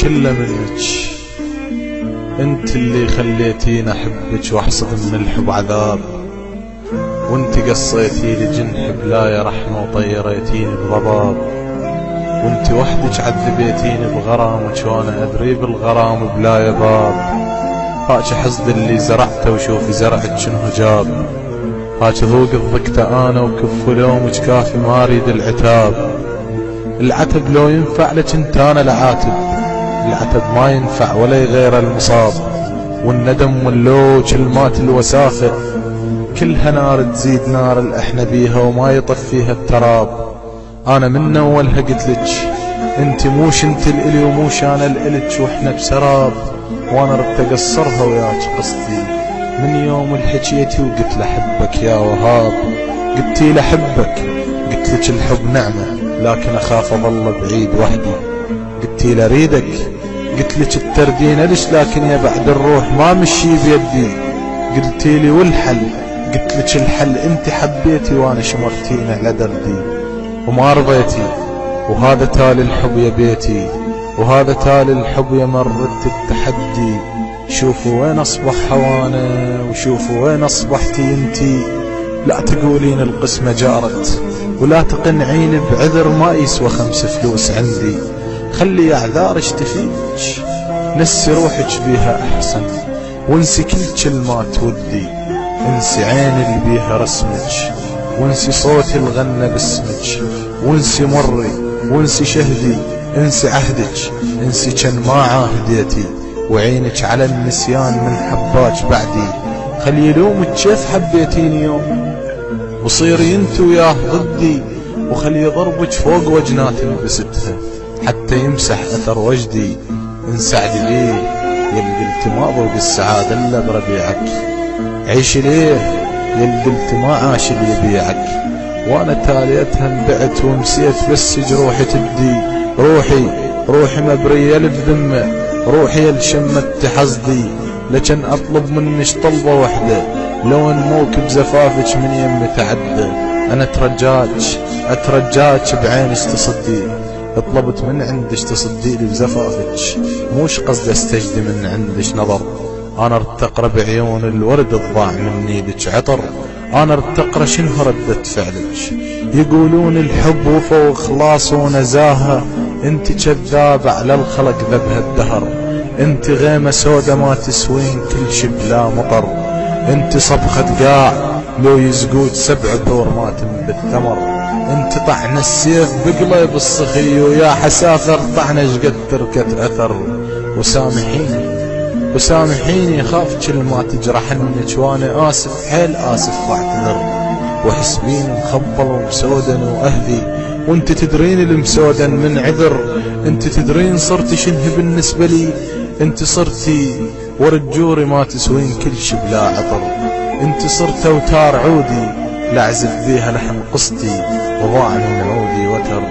كله منك، انت اللي خليتيني احبك واحصد من الحب عذاب، وانت قصيتي لي جنح بلايا رحمة وطيريتيني بضباب، وانت وحدك عذبيتيني بغرامك وانا ادري بالغرام بلايا باب. هاك حصد اللي زرعته وشوفي زرعك شنو جاب، هاك ذوق الضكته انا وكف لومك كافي ما اريد العتاب. العتب لو ينفع لك انت انا العاتب، العتب ما ينفع ولا يغير المصاب، والندم واللوج المات الوساخة كلها نار تزيد نار الاحنا بيها وما يطفيها التراب. انا من اولها قلتلك انت موش انت الالي وموش انا الالك واحنا بسراب، وانا ردت اقصرها وياك قصدي من يوم الحكيتي وقلت لحبك يا وهاب. قلتي لحبك قلتلك الحب نعمة لكن اخاف اظل بعيد وحدي، قلتي لريدك قلتلك التردين ليش لكن يا بعد الروح ما مشي بيدي، قلتي لي والحل قلتلك الحل انت حبيتي وانا شمرتيني على دردي وما رضيتي، وهذا تالي الحب يا بيتي وهذا تالي الحب يا مرت التحدي. شوفوا وين اصبح هوانا وشوفوا وين اصبحتي انتي، لا تقولين القسمة جارت ولا تقنعين بعذر ما يسوى 5 فلوس عندي، خلي اعذارش تفيدك نسي روحك بيها احسن، وانسي كل كلمات ودي، انسي عيني اللي بيها رسمك، وانسي صوتي الغنى باسمك، وانسي مري وانسي شهدي، انسي عهدك انسي كان ما عاهديتي، وعينك على النسيان من حباك بعدي. خلي يلومك كيف حبيتيني يوم وصيري انت وياه ضدي، وخلي ضربك فوق وجنات لبستها حتى يمسح اثر وجدي. انسعدي ليه يلي قلت ما ضوق السعادة الا بربيعك، عيشي ليه يلي قلت ما عاش اللي يبيعك، وانا تاليتها انبعت ومسيت بس جروحي تبدي. روحي مبرية بذمة، روحي الشمت حصدي، لكن اطلب منك طلبة وحدة لو انموك بزفافك من يمي تعدى. انا اترجاك بعينك تصدي، طلبت من عندك تصدي لي بزفافك، موش قصد استجدي من عندك نظر. انا ارتقر بعيون الورد الضاع مني لك عطر، انا ارتقر شنو ردة فعلك. يقولون الحب وفا وخلاص ونزاهة، انت كذاب على الخلق ذبها الدهر، انت غيمة سودة ما تسوين كل شي بلا مطر، انت صبخة قاع لو يزقود 7 دور ما تنبت ثمر، انت طعن السيف بقلب الصخي ويا حسافر طعن شقد تركت اثر. وسامحيني خاف كل ما تجرحنك وانا اسف حيل اسف واعتذر، وحسبيني مخبل ومسودن واهلي وانت تدرين المسودن من عذر، انت تدرين صرتي شنه بالنسبة لي، انت صرتي ورد جوري ما تسوين كل شي بلا عطر، انت صرت اوتار عودي لاعزف بيها لحن قصتي، وضاع من عودي وتر.